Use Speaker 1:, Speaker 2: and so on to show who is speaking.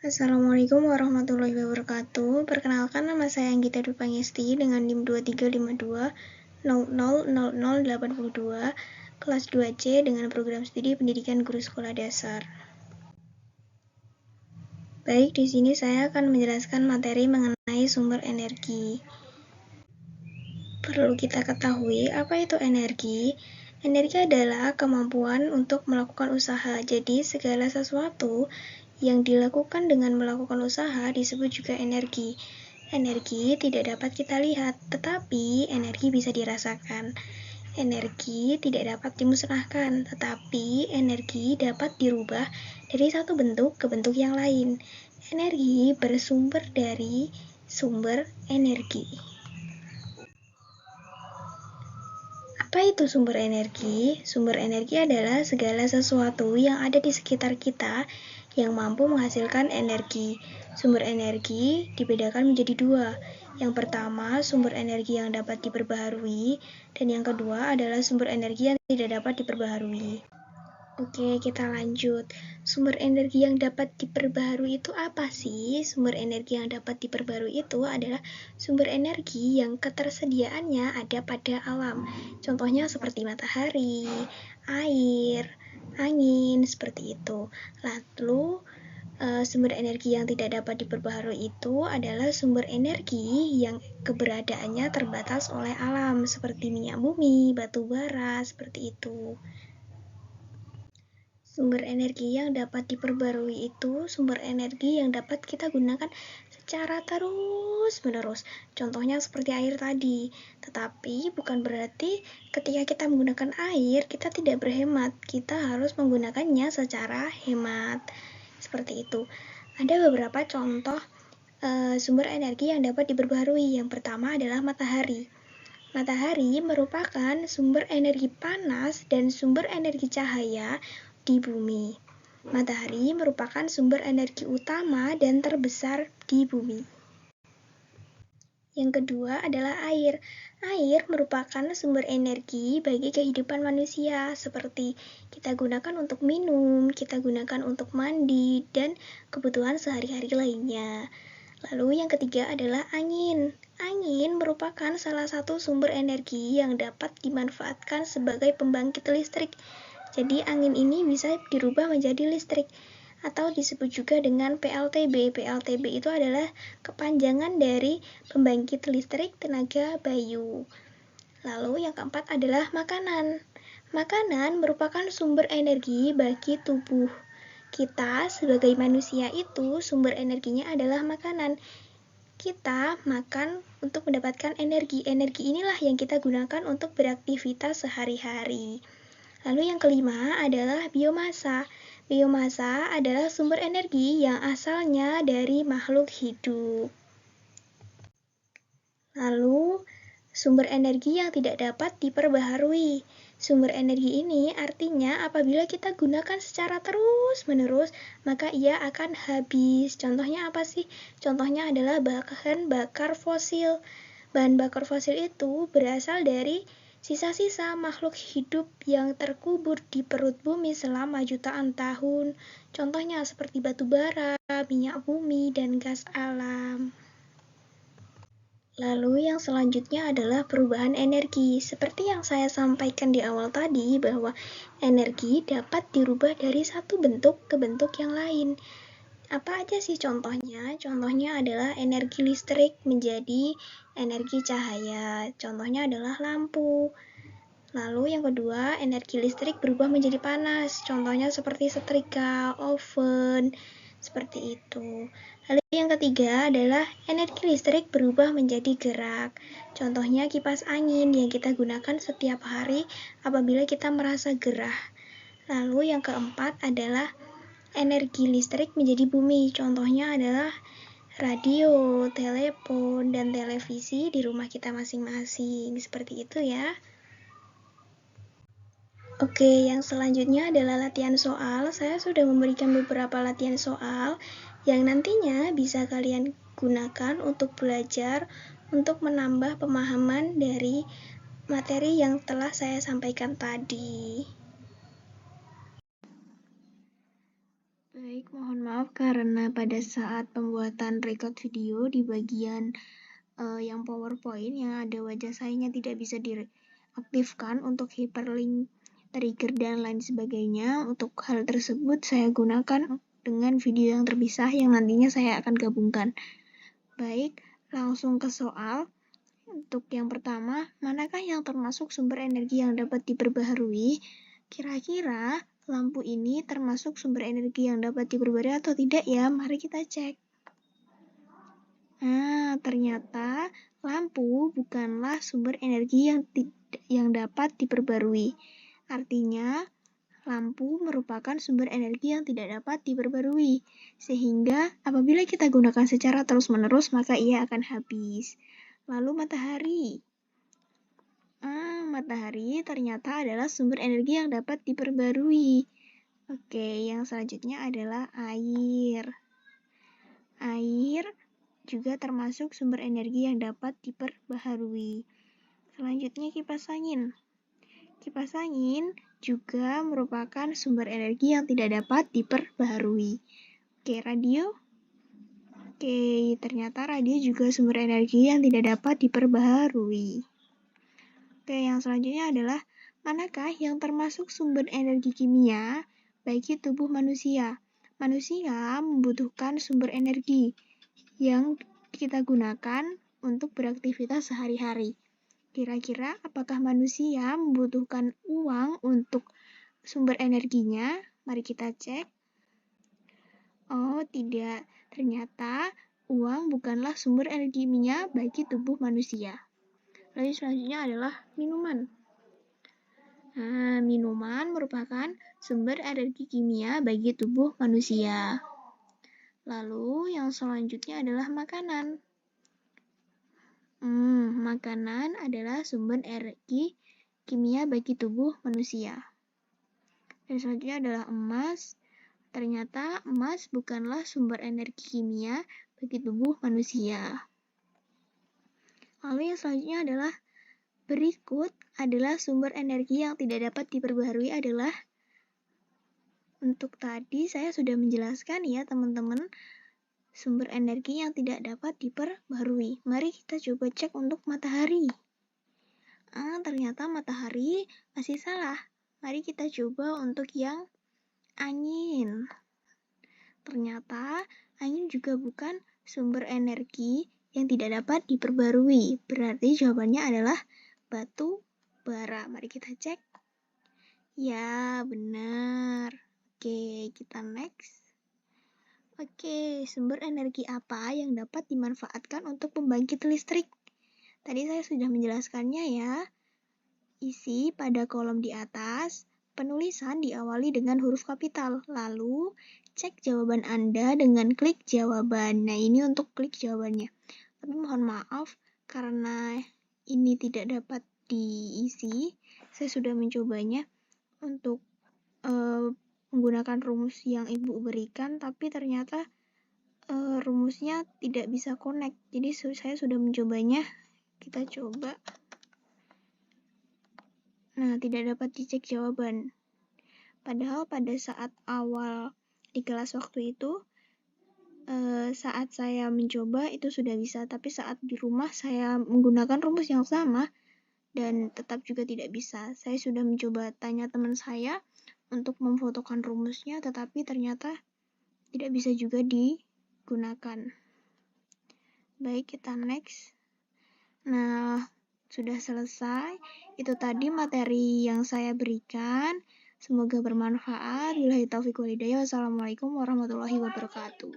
Speaker 1: Assalamualaikum warahmatullahi wabarakatuh. Perkenalkan, nama saya Anggita Dwi Pangesti dengan NIM 2352000082, kelas 2C dengan program studi pendidikan guru sekolah dasar. Baik, di sini saya akan menjelaskan materi mengenai sumber energi. Perlu kita ketahui apa itu energi. Energi adalah kemampuan untuk melakukan usaha. Jadi, segala sesuatu yang dilakukan dengan melakukan usaha disebut juga energi. Energi tidak dapat kita lihat, tetapi energi bisa dirasakan. Energi tidak dapat dimusnahkan, tetapi energi dapat dirubah dari satu bentuk ke bentuk yang lain. Energi bersumber dari sumber energi. Apa itu sumber energi? Sumber energi adalah segala sesuatu yang ada di sekitar kita yang mampu menghasilkan energi. Sumber energi dibedakan menjadi dua. Yang pertama, sumber energi yang dapat diperbaharui, dan yang kedua adalah sumber energi yang tidak dapat diperbaharui. Oke, kita lanjut. Sumber energi yang dapat diperbaharui itu apa sih? Sumber energi yang dapat diperbaharui itu adalah sumber energi yang ketersediaannya ada pada alam. Contohnya seperti matahari, air, angin, seperti itu. Lalu, sumber energi yang tidak dapat diperbaharui itu adalah sumber energi yang keberadaannya terbatas oleh alam, seperti minyak bumi, batu bara, seperti itu. Sumber energi yang dapat diperbarui itu sumber energi yang dapat kita gunakan secara terus-menerus. Contohnya seperti air tadi. Tetapi bukan berarti ketika kita menggunakan air, kita tidak berhemat. Kita harus menggunakannya secara hemat. Seperti itu. Ada beberapa contoh sumber energi yang dapat diperbarui. Yang pertama adalah matahari. Matahari merupakan sumber energi panas dan sumber energi cahaya di bumi. Matahari merupakan sumber energi utama dan terbesar di bumi. Yang kedua adalah air. Air merupakan sumber energi bagi kehidupan manusia, seperti kita gunakan untuk minum, kita gunakan untuk mandi, dan kebutuhan sehari-hari lainnya. Lalu yang ketiga adalah angin. Angin merupakan salah satu sumber energi yang dapat dimanfaatkan sebagai pembangkit listrik. Jadi angin ini bisa dirubah menjadi listrik atau disebut juga dengan PLTB. PLTB itu adalah kepanjangan dari pembangkit listrik tenaga bayu. Lalu yang keempat adalah makanan. Makanan merupakan sumber energi bagi tubuh. Kita sebagai manusia itu sumber energinya adalah makanan. Kita makan untuk mendapatkan energi. Energi inilah yang kita gunakan untuk beraktivitas sehari-hari. Lalu yang kelima adalah biomasa. Biomasa adalah sumber energi yang asalnya dari makhluk hidup. Lalu, sumber energi yang tidak dapat diperbaharui. Sumber energi ini artinya apabila kita gunakan secara terus-menerus, maka ia akan habis. Contohnya apa sih? Contohnya adalah bahan bakar fosil. Bahan bakar fosil itu berasal dari sisa-sisa makhluk hidup yang terkubur di perut bumi selama jutaan tahun. Contohnya seperti batu bara, minyak bumi, dan gas alam. Lalu yang selanjutnya adalah perubahan energi. Seperti yang saya sampaikan di awal tadi, bahwa energi dapat dirubah dari satu bentuk ke bentuk yang lain. Apa aja sih contohnya? Contohnya adalah energi listrik menjadi energi cahaya. Contohnya adalah lampu. Lalu yang kedua, energi listrik berubah menjadi panas. Contohnya seperti setrika, oven, seperti itu. Lalu yang ketiga adalah energi listrik berubah menjadi gerak. Contohnya kipas angin yang kita gunakan setiap hari apabila kita merasa gerah. Lalu yang keempat adalah energi listrik menjadi bumi. Contohnya adalah radio, telepon, dan televisi di rumah kita masing-masing. Seperti itu ya. Oke, yang selanjutnya adalah latihan soal. Saya sudah memberikan beberapa latihan soal yang nantinya bisa kalian gunakan untuk belajar, untuk menambah pemahaman dari materi yang telah saya sampaikan tadi. Baik, mohon maaf karena pada saat pembuatan record video di bagian yang PowerPoint yang ada wajah sayanya tidak bisa diaktifkan untuk hyperlink, trigger, dan lain sebagainya. Untuk hal tersebut saya gunakan dengan video yang terpisah yang nantinya saya akan gabungkan. Baik, langsung ke soal. Untuk yang pertama, manakah yang termasuk sumber energi yang dapat diperbaharui? Kira-kira lampu ini termasuk sumber energi yang dapat diperbarui atau tidak ya? Mari kita cek. Nah, ternyata lampu bukanlah sumber energi yang dapat diperbarui. Artinya, lampu merupakan sumber energi yang tidak dapat diperbarui. Sehingga apabila kita gunakan secara terus-menerus, maka ia akan habis. Lalu matahari. Matahari ternyata adalah sumber energi yang dapat diperbarui. Oke, yang selanjutnya adalah air. Air juga termasuk sumber energi yang dapat diperbaharui. Selanjutnya kipas angin. Kipas angin juga merupakan sumber energi yang tidak dapat diperbaharui. Oke, radio. Oke, ternyata radio juga sumber energi yang tidak dapat diperbaharui. Oke, yang selanjutnya adalah manakah yang termasuk sumber energi kimia bagi tubuh manusia? Manusia membutuhkan sumber energi yang kita gunakan untuk beraktivitas sehari-hari. Kira-kira apakah manusia membutuhkan uang untuk sumber energinya? Mari kita cek. Oh, tidak. Ternyata uang bukanlah sumber energi kimia bagi tubuh manusia. Lalu selanjutnya adalah minuman. Nah, minuman merupakan sumber energi kimia bagi tubuh manusia. Lalu yang selanjutnya adalah makanan. Makanan adalah sumber energi kimia bagi tubuh manusia. Dan selanjutnya adalah emas. Ternyata emas bukanlah sumber energi kimia bagi tubuh manusia. Lalu yang selanjutnya adalah berikut adalah sumber energi yang tidak dapat diperbaharui adalah, untuk tadi saya sudah menjelaskan ya teman-teman, sumber energi yang tidak dapat diperbaharui. Mari kita coba cek untuk matahari. Ternyata matahari masih salah. Mari kita coba untuk yang angin. Ternyata angin juga bukan sumber energi yang tidak dapat diperbarui. Berarti jawabannya adalah batu bara. Mari kita cek. Ya, benar. Oke, kita next. Oke, sumber energi apa yang dapat dimanfaatkan untuk pembangkit listrik? Tadi saya sudah menjelaskannya ya. Isi pada kolom di atas, penulisan diawali dengan huruf kapital. Lalu, cek jawaban Anda dengan klik jawaban. Nah, ini untuk klik jawabannya. Tapi mohon maaf, karena ini tidak dapat diisi, saya sudah mencobanya untuk menggunakan rumus yang Ibu berikan, tapi ternyata rumusnya tidak bisa connect. Jadi saya sudah mencobanya. Kita coba. Nah, tidak dapat dicek jawaban. Padahal pada saat awal di kelas waktu itu, saat saya mencoba itu sudah bisa, tapi saat di rumah saya menggunakan rumus yang sama dan tetap juga tidak bisa. Saya sudah mencoba tanya teman saya untuk memfotokan rumusnya, tetapi ternyata tidak bisa juga digunakan. Baik, kita next. Nah, sudah selesai. Itu tadi materi yang saya berikan. Semoga bermanfaat. Wabillahi taufiq wal hidayah. Wassalamualaikum warahmatullahi wabarakatuh.